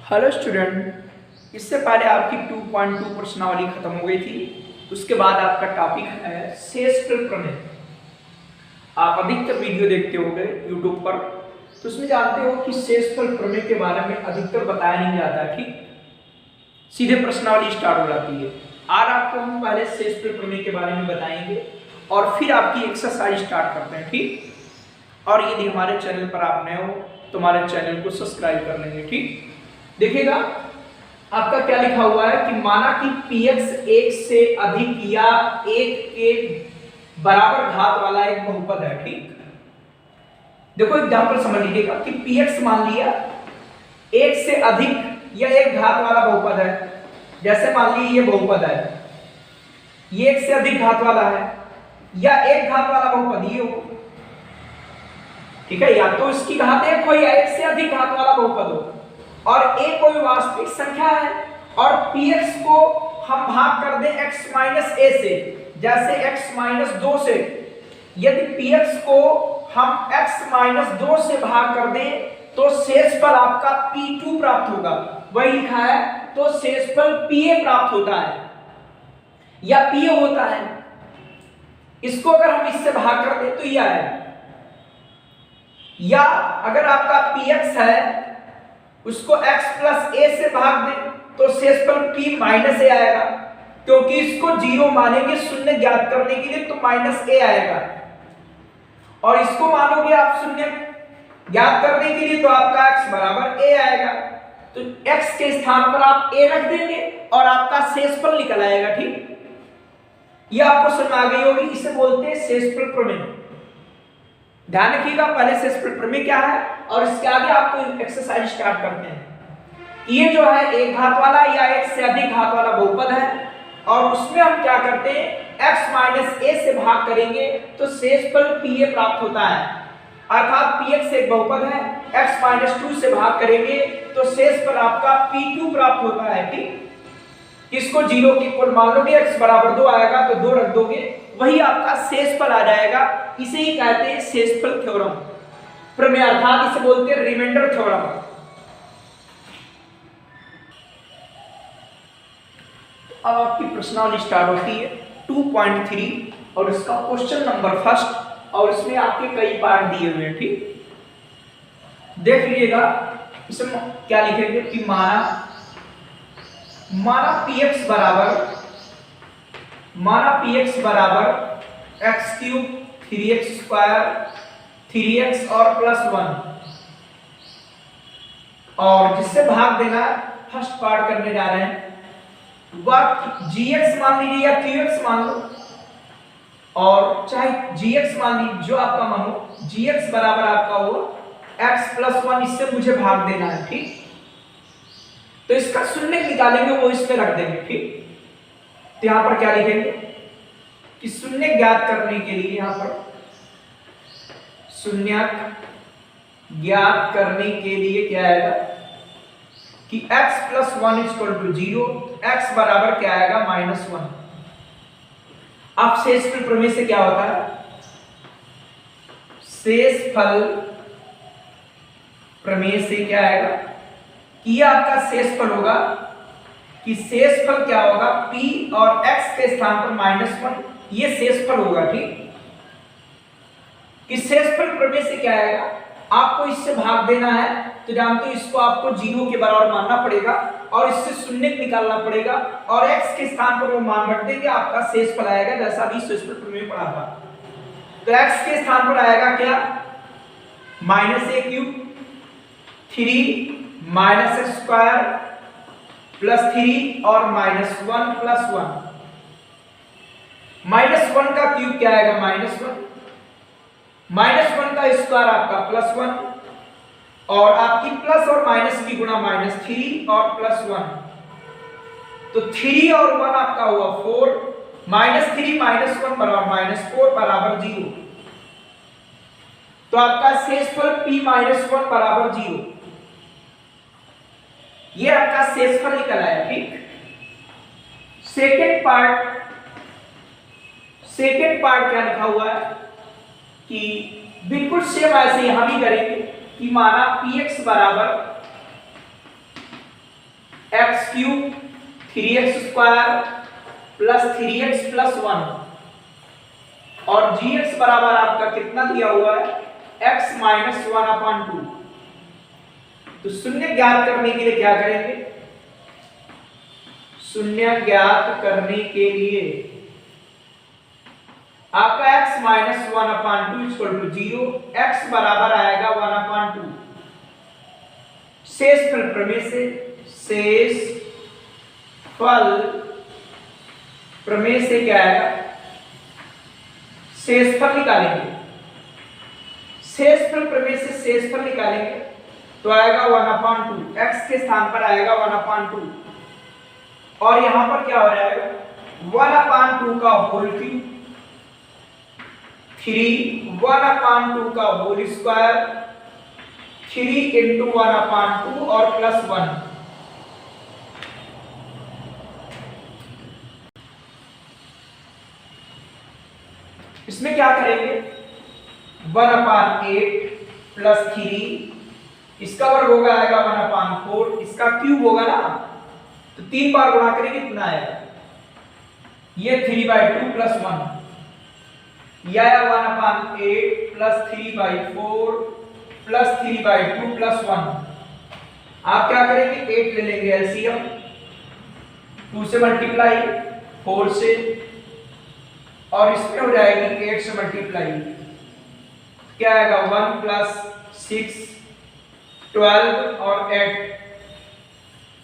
Hello student, इससे पहले आपकी 2.2 प्रश्नावली खत्म हो गई थी। उसके बाद आपका टॉपिक है शेषफल प्रमेय। आप अधिकतर वीडियो देखते होंगे यूट्यूब पर, तो उसमें जानते हो कि शेषफल प्रमेय के बारे में अधिकतर बताया नहीं जाता है। ठीक, सीधे प्रश्नावली स्टार्ट हो जाती है। आज आपको हम पहले शेषफल प्रमेय के बारे में बताएंगे और फिर आपकी एक्सरसाइज स्टार्ट करते हैं। ठीक, और यदि हमारे चैनल पर आप नए हो तो हमारे चैनल को सब्सक्राइब कर लेंगे। ठीक, देखिएगा आपका क्या लिखा हुआ है कि माना कि px एक से अधिक या एक के बराबर घात वाला एक बहुपद है। ठीक, देखो एग्जांपल समझ लीजिएगा कि px मान लिया एक से अधिक या एक घात वाला बहुपद है। जैसे मान लीजिए ये बहुपद है, ये एक से अधिक घात वाला है या एक घात वाला बहुपद ये हो। ठीक है, या तो इसकी घात एक हो या एक से अधिक घात वाला बहुपद हो और a कोई वास्तविक संख्या है और px को हम भाग कर दें x माइनस a से, जैसे x माइनस 2 से। यदि px को हम x माइनस 2 से भाग कर दें तो शेषफल आपका p2 प्राप्त होगा। वही लिखा है, तो शेषफल pa प्राप्त होता है या pa होता है। इसको अगर हम इससे भाग कर दें तो यह है, या अगर आपका px है उसको x प्लस a से भाग दें तो शेषफल p माइनस a आएगा, क्योंकि इसको जीरो मानेंगे शून्य ज्ञात करने के लिए तो माइनस a आएगा। और इसको मानोगे आप शून्य ज्ञात करने के लिए तो आपका x बराबर a आएगा। तो x के स्थान पर आप a रख देंगे और आपका शेषफल निकल आएगा। ठीक, ये आपको समझ आ गई होगी। इसे बोलते हैं शेषफल प्रमेय। ध्यान रखिएगा, पहले शेषफल प्रमेय क्या है और इसके आगे आपको एक्सरसाइज स्टार्ट करते हैं। ये जो है एक घात वाला या एक से अधिक घात वाला बहुपद है और उसमें हम क्या करते हैं, x माइनस a से भाग करेंगे तो शेषफल pa प्राप्त होता है। अर्थात px एक बहुपद है, x माइनस 2 से भाग करेंगे तो शेषफल आपका p2 प्राप्त होता है। ठीक, इसको जीरो के इक्वल मान लोगे, x बराबर 2 आएगा तो 2 रख दोगे, वही आपका शेषफल आ जाएगा। इसे ही कहते हैं शेषफल थ्योरम प्रमेय, अर्थात इसे बोलते हैं रिमाइंडर थ्योरम। अब आपकी प्रश्नावली स्टार्ट होती है 2.3 और इसका क्वेश्चन नंबर फर्स्ट और इसमें आपके कई पार्ट दिए हुए हैं। ठीक, देख लीजिएगा इसमें क्या लिखेंगे कि माना px बराबर x cube 3x square 3x और प्लस 1 और जिससे भाग देना फर्स्ट पार्ट करने जा रहे हैं। वह gx मान लीजिए या qx मान लो, और चाहे gx मान लीजिए जो आपका मानो, gx बराबर आपका हो x प्लस 1, इससे मुझे भाग देना है। ठीक, तो इसका शून्य निकालेंगे वो इस पे रख देंगे। ठीक, तो यहां पर क्या लिखेंगे कि शून्य ज्ञात करने के लिए, यहां पर शून्य ज्ञात करने के लिए क्या आएगा कि x plus 1 equal to 0, x बराबर क्या आएगा माइनस 1। अब शेषफल प्रमेय से क्या होता है, शेषफल प्रमेय से क्या आएगा कि यह आपका शेषफल होगा कि शेषफल क्या होगा p और x के स्थान पर माइनस 1, ये शेषफल होगा। ठीक, कि शेषफल प्रमेय से क्या आएगा, आपको इससे भाग देना है तो जानते हो इसको आपको जीरो के बराबर मानना पड़ेगा और इससे शून्य निकालना पड़ेगा और x के स्थान पर वो मान रख देंगे, आपका शेषफल आएगा जैसा अभी शेषफल प्रमेय पढ़ा था। तो x के स्थान पर आएगा क्या, minus a cube 3 minus x square plus 3 और माइनस 1 प्लस 1। माइनस 1 का क्यूब क्या आएगा माइनस 1, माइनस 1 का स्क्वायर आपका प्लस 1 और आपकी प्लस और माइनस की गुणा माइनस 3 और प्लस 1, तो 3 और 1 आपका हुआ 4, माइनस 3 माइनस 1 बराबर माइनस 4 बराबर 0। तो आपका शेषफल p माइनस 1 बराबर 0, ये आपका शेषफल निकल आया। ठीक, सेकेंड पार्ट क्या लिखा हुआ है कि बिल्कुल सेम ऐसे यहां भी करेंगे कि माना px बराबर x cube 3x square plus 3x plus 1 और gx बराबर आपका कितना दिया हुआ है x माइनस 1/2। तो शून्य ज्ञात करने के लिए क्या करेंगे, शून्य ज्ञात करने के लिए आपका x minus 1/2 equal to 0, x बराबर आएगा 1/2। शेषफल प्रमेय से शेषफल प्रमेय से क्या आएगा, शेषफल निकालेंगे। शेषफल प्रमेय से शेषफल निकालेंगे तो आएगा 1/2, x के स्थान पर आएगा 1/2 और यहां पर क्या हो जाएगा 1/2 का होल क्यूब 3 1/2 का होल स्क्वायर 3 इंटू 1/2 और प्लस 1। इसमें क्या करेंगे 1/8 प्लस 3 इसका वर्ग होगा आएगा 1/4, इसका क्यूब होगा ना तो 3 बार गुणा करेंगे कितना आएगा, ये 3/2 प्लस 1 यह आया 1/8 प्लस 3/4 प्लस 3/2 प्लस 1। आप क्या करेंगे 8 ले लेंगे एलसीएम, 2 से मल्टीप्लाई 4 से और इसमें हो जाएगी 8 से मल्टीप्लाई क्या आएगा 1 प्लस 6 12 और 8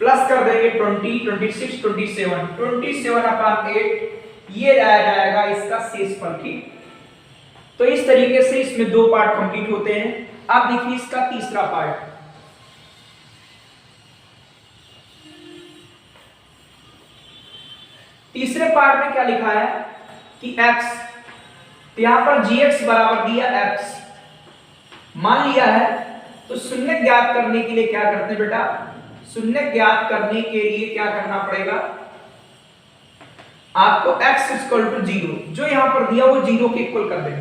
प्लस कर देंगे 20 26 27/8 ये जाएगा इसका शेषफल। ठीक, तो इस तरीके से इसमें 2 पार्ट कंप्लीट होते हैं। अब देखिए इसका तीसरा पार्ट, तीसरे पार्ट में क्या लिखा है कि x, तो यहां पर gx बराबर दिया x मान लिया है, तो शून्य ज्ञात करने के लिए क्या करते हैं बेटा, शून्य ज्ञात करने के लिए क्या करना पड़ेगा आपको x इक्वल टू 0 जो यहां पर दिया वो 0 के इक्वल कर देंगे,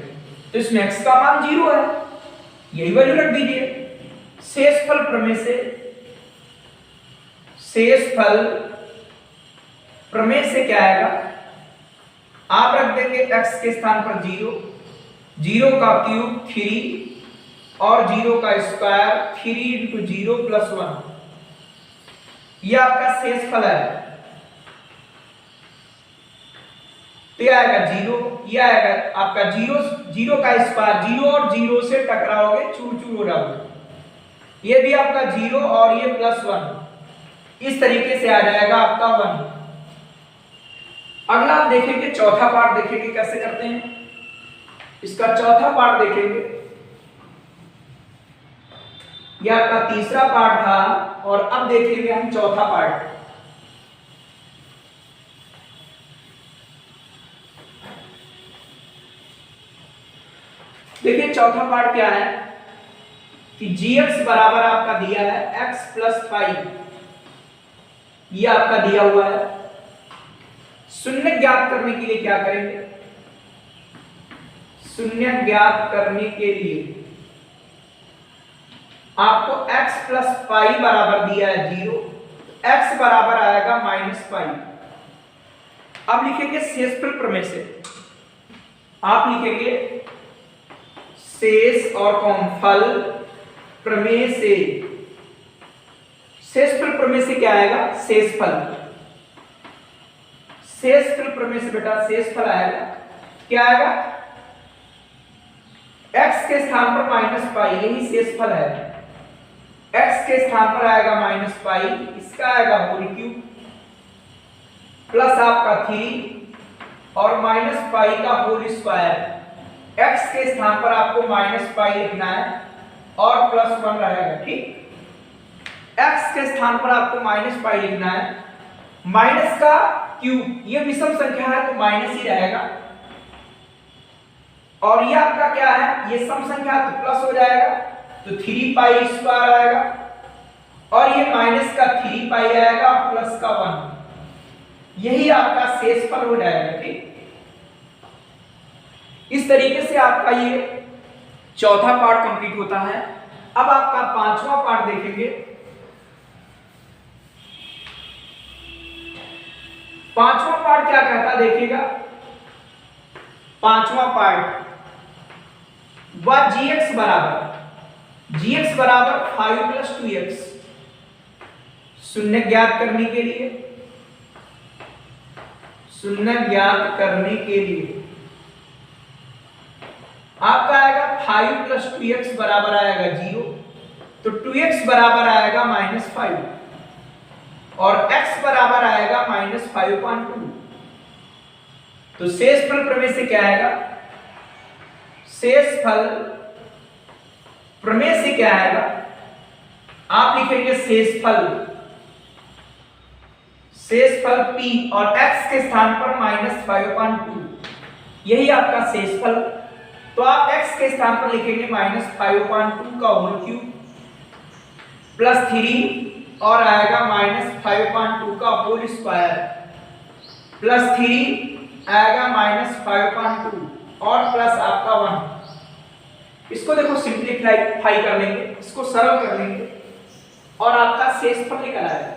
तो इसमें x का मान 0 है यही वैल्यू रख दीजिए। शेषफल प्रमेय से शेषफल प्रमेय से क्या आएगा, आप रख देंगे x के स्थान पर 0, 0 का क्यूब 3 और 0 का स्क्वायर 3 इंटू 0 प्लस 1 यह आपका शेषफल है। तो यह आएगा 0, यह आएगा आपका 0 का स्क्वायर 0 और 0 से टकराओगे चूर चूर हो जाओगे, ये भी आपका 0 और ये प्लस 1 इस तरीके से आ जाएगा आपका 1। अगला आप देखेंगे चौथा पार्ट, देखेंगे कैसे करते हैं। इसका चौथा पार्ट देखेंगे, यह आपका तीसरा पार्ट था और अब देखेंगे हम चौथा पार्ट। देखिए चौथा पार्ट क्या है कि gx बराबर आपका दिया है x प्लस 5, यह आपका दिया हुआ है। शून्य ज्ञात करने के लिए क्या करेंगे, शून्य ज्ञात करने के लिए आपको x प्लस 5 बराबर दिया है 0, x बराबर आएगा -5। अब लिखेंगे शेषफल प्रमेय से, आप लिखेंगे शेष और फल प्रमेय से, शेषफल प्रमेय से क्या आएगा शेषफल, शेषफल प्रमेय से बेटा शेषफल आएगा क्या आएगा x के स्थान पर -5 यही शेषफल है, x के स्थान पर आएगा -5 इसका आएगा होल क्यूब प्लस आपका 3 और -5 का होल स्क्वायर, x के स्थान पर आपको -5 लिखना है और प्लस 1 रहेगा। ठीक, x के स्थान पर आपको -5 लिखना है, माइनस का क्यूब ये विषम संख्या है तो माइनस ही रहेगा और ये आपका क्या है ये सम संख्या तो प्लस हो जाएगा तो 3 पाई स्क्वायर आएगा और ये माइनस का 3 पाई आएगा प्लस का 1, यही आपका शेषफल हो जाएगा। ठीक, इस तरीके से आपका ये चौथा पार्ट कंप्लीट होता है। अब आपका पांचवा पार्ट देखेंगे। पांचवा पार्ट क्या कहता है देखिएगा, पांचवा पार्ट वह gx बराबर 5 + 2x, शून्य ज्ञात करने के लिए, शून्य ज्ञात करने के लिए आपका आएगा 5 + 2x बराबर आएगा 0, तो 2x बराबर आएगा -5 और x बराबर आएगा -5.2। तो शेषफल प्रमेय से क्या आएगा, शेषफल प्रमेय से क्या आएगा, आप लिखेंगे शेषफल p और x के स्थान पर -5.2, यही आपका शेषफल। तो आप x के स्थान पर लिखेंगे -5.2 का होल क्यूब प्लस 3 और आएगा -5.2 का होल स्क्वायर प्लस 3 आएगा -5.2 और प्लस आपका 1। इसको देखो सिंप्लीफाई कर लेंगे, इसको सरल कर लेंगे और आपका शेषफल निकल आएगा।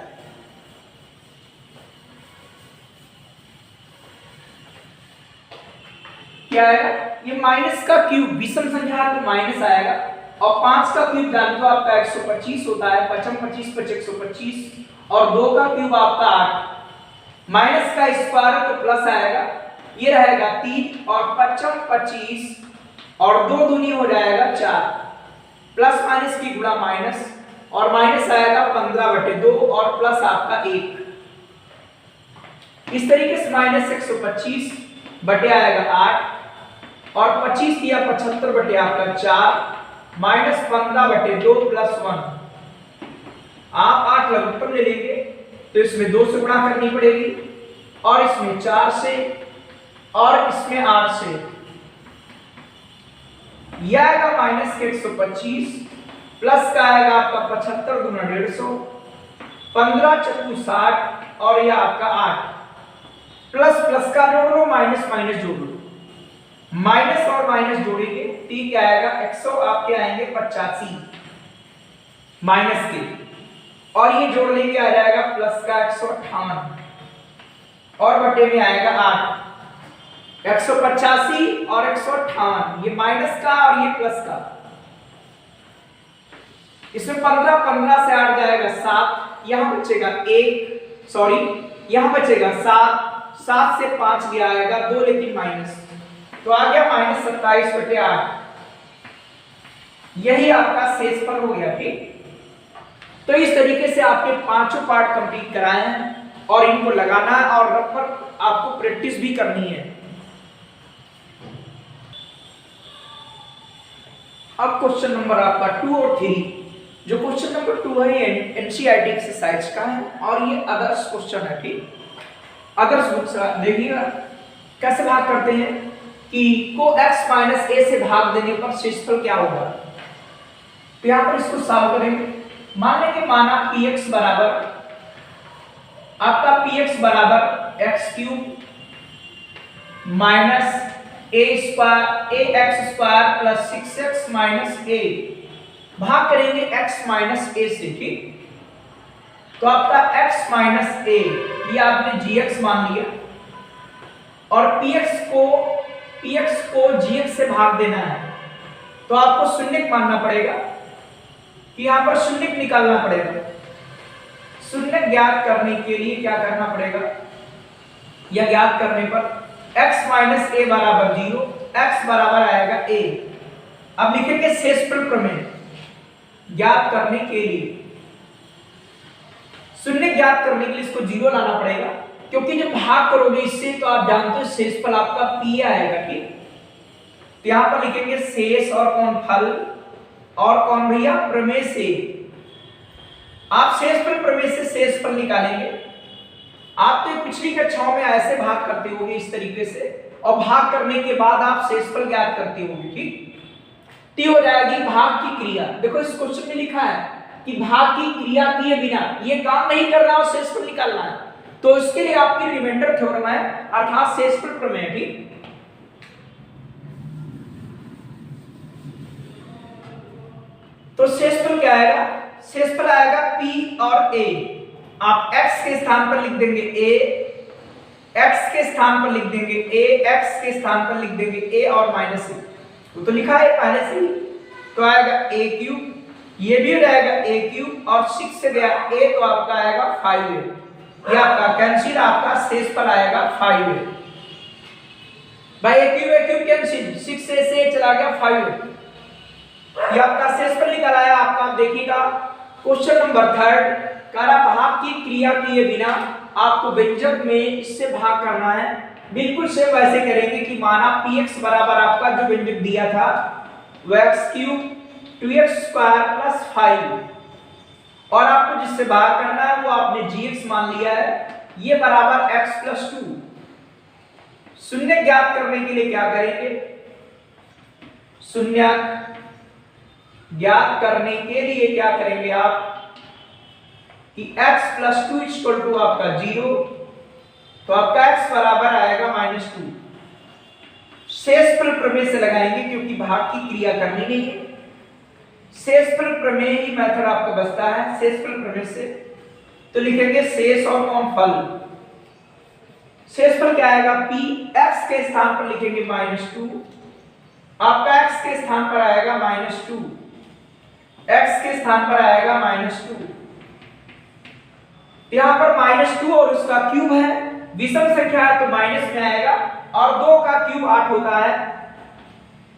क्या आएगा, ये माइनस का क्यूब, विषम संख्या तो माइनस आएगा और 5 का क्यूब जानते हो आपका 125 होता है, 5 25 5 125 और 2 का क्यूब आपका 8, माइनस का स्क्वायर तो प्लस आएगा, ये रहेगा 3 और 5 25 और 2 दूनी हो जाएगा 4, प्लस माइनस की गुणा माइनस और माइनस आएगा 15/2 और प्लस आपका 1। इस तरीके से -125 बटे आएगा 8 और 25 दिया 75 बटे आपका 4 -15/2 प्लस 1। आप 8 लघुत्तम ले लेंगे तो इसमें 2 से गुणा करनी पड़ेगी और इसमें 4 से और इसमें 8 से, यह आएगा -125 प्लस का आएगा आपका 75 गुना 150, 15 चक्कू 60 और यह आपका 8, प्लस प्लस का जोड़ लो माइनस माइनस जोड़ लो, माइनस और माइनस जोड़ेंगे t क्या आएगा 100 आपके आएंगे 85 माइनस के और ये जोड़ लेंगे आ जाएगा प्लस का 158 और बटे में आएगा 8, 185 और 158, ये माइनस का और ये प्लस का, इसमें 15 से 8 जाएगा 7, यहां बचेगा 1 सॉरी यहां बचेगा 7 से 5 गया आएगा 2 लेकिन माइनस, तो आ गया -27/8। यही आपका शेषफल हो गया। ठीक, तो इस तरीके से आपके पांचों पार्ट कंप्लीट कराए हैं और इनको लगाना है और रफ आपको प्रैक्टिस भी करनी है। अब क्वेश्चन नंबर आपका 2 और 3, जो क्वेश्चन नंबर 2 है ये एनसीईआरटी एक्सरसाइज का है और ये अदर्स क्वेश्चन है। ठीक, अदर्स बुक्स देखिएगा कैसे भाग करते हैं कि को x - a से भाग देने पर शेषफल क्या होगा। तो यहां पर इसको सॉल्व करेंगे, मान लेंगे माना px बराबर आपका px बराबर x³ minus ax² plus 6x - a, भाग करेंगे x - a से। ठीक, तो आपका x - a ये आपने gx मान लिया और px को gx से भाग देना है, तो आपको शून्य मानना पड़ेगा कि यहां पर शून्य निकालना पड़ेगा। शून्य ज्ञात करने के लिए क्या करना पड़ेगा, यह ज्ञात करने पर x - a बराबर 0, x बराबर आएगा a। अब लिखेंगे शेषफल प्रमेय ज्ञात करने के लिए, शून्य ज्ञात करने के लिए इसको 0 लाना पड़ेगा, क्योंकि जब भाग करोगे इससे तो आप जानते हो शेषफल आपका p आएगा। ठीक, तो यहां पर लिखेंगे शेष और कौन फल और कौन भैया प्रमेय से, आप शेषफल प्रमेय से शेषफल निकालेंगे। आप तो पिछली कक्षाओं में ऐसे भाग करते होंगे इस तरीके से और भाग करने के बाद आप शेषफल ज्ञात करते होंगे। ठीक, ती हो जाएगी भाग की क्रिया। देखो इस क्वेश्चन में लिखा है कि भाग की क्रिया किए बिना ये काम नहीं कर रहा और शेषफल निकालना है, तो इसके लिए आपकी रिमाइंडर थ्योरम है अर्थात शेषफल प्रमेय। ठीक, तो शेषफल क्या आएगा, शेषफल आएगा p और a। आप x के स्थान पर लिख देंगे a x के स्थान पर लिख देंगे a, x के स्थान पर लिख देंगे a और माइनस a, वो तो लिखा है पहले से ही, तो आएगा a क्यूब, ये भी रहेगा a क्यूब और 6 से गया a तो आपका आएगा 5a, ये आपका कैंसिल, आपका शेष पर आएगा 5a। भाई a क्यूब कैंसिल, 6 से चला गया 5a, ये आपका शेष पर निकल आया आपका। देखिएगा क्वेश्चन नंबर 3 कारा भाग की क्रिया किए बिना आपको व्यंजक में इससे भाग करना है। बिल्कुल सेम वैसे करेंगे कि माना px बराबर आपका जो व्यंजक दिया था वो x cube 2x square plus 5 और आपको जिससे भाग करना है वो आपने gx मान लिया है, ये बराबर x प्लस 2। शून्य ज्ञात करने के लिए क्या करेंगे, शून्य ज्ञात करने के लिए क्या करेंगे आप कि x प्लस 2 इक्वल टू आपका 0, तो आपका x बराबर आएगा -2। शेषफल प्रमेय से लगाएंगे क्योंकि भाग की क्रिया करनी नहीं है, शेषफल प्रमेय ही मेथड आपको बचता है शेषफल प्रमेय से, तो लिखेंगे शेष और कौन फल। शेषफल क्या आएगा p, x के स्थान पर लिखेंगे -2, आपका x के स्थान पर आएगा -2, x के स्थान पर आएगा -2, यहां पर -2 और उसका क्यूब है, विषम संख्या है तो माइनस में आएगा, और 2 का क्यूब 8 होता है,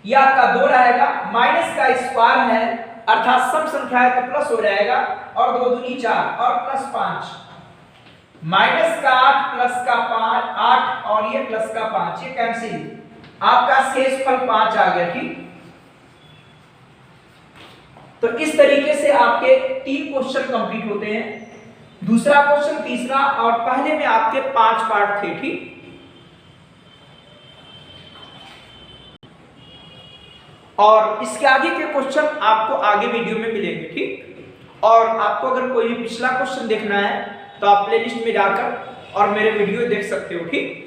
यह आपका 2 रहेगा, माइनस का स्क्वायर है अर्थात सम संख्या है तो प्लस हो जाएगा, और 2 दूनी 4 और प्लस 5, माइनस का 8 प्लस का 5 8 और ये प्लस का 5, ये कैंसिल, आपका शेषफल 5 आ गया। ठीक, तो इस तरीके से आपके 3 क्वेश्चन कंप्लीट होते हैं, दूसरा क्वेश्चन, तीसरा, और पहले में आपके 5 पार्ट थे। ठीक, और इसके आगे के क्वेश्चन आपको आगे वीडियो में मिलेंगे। ठीक, और आपको अगर कोई भी पिछला क्वेश्चन देखना है तो आप प्लेलिस्ट में जाकर और मेरे वीडियो देख सकते हो। ठीक।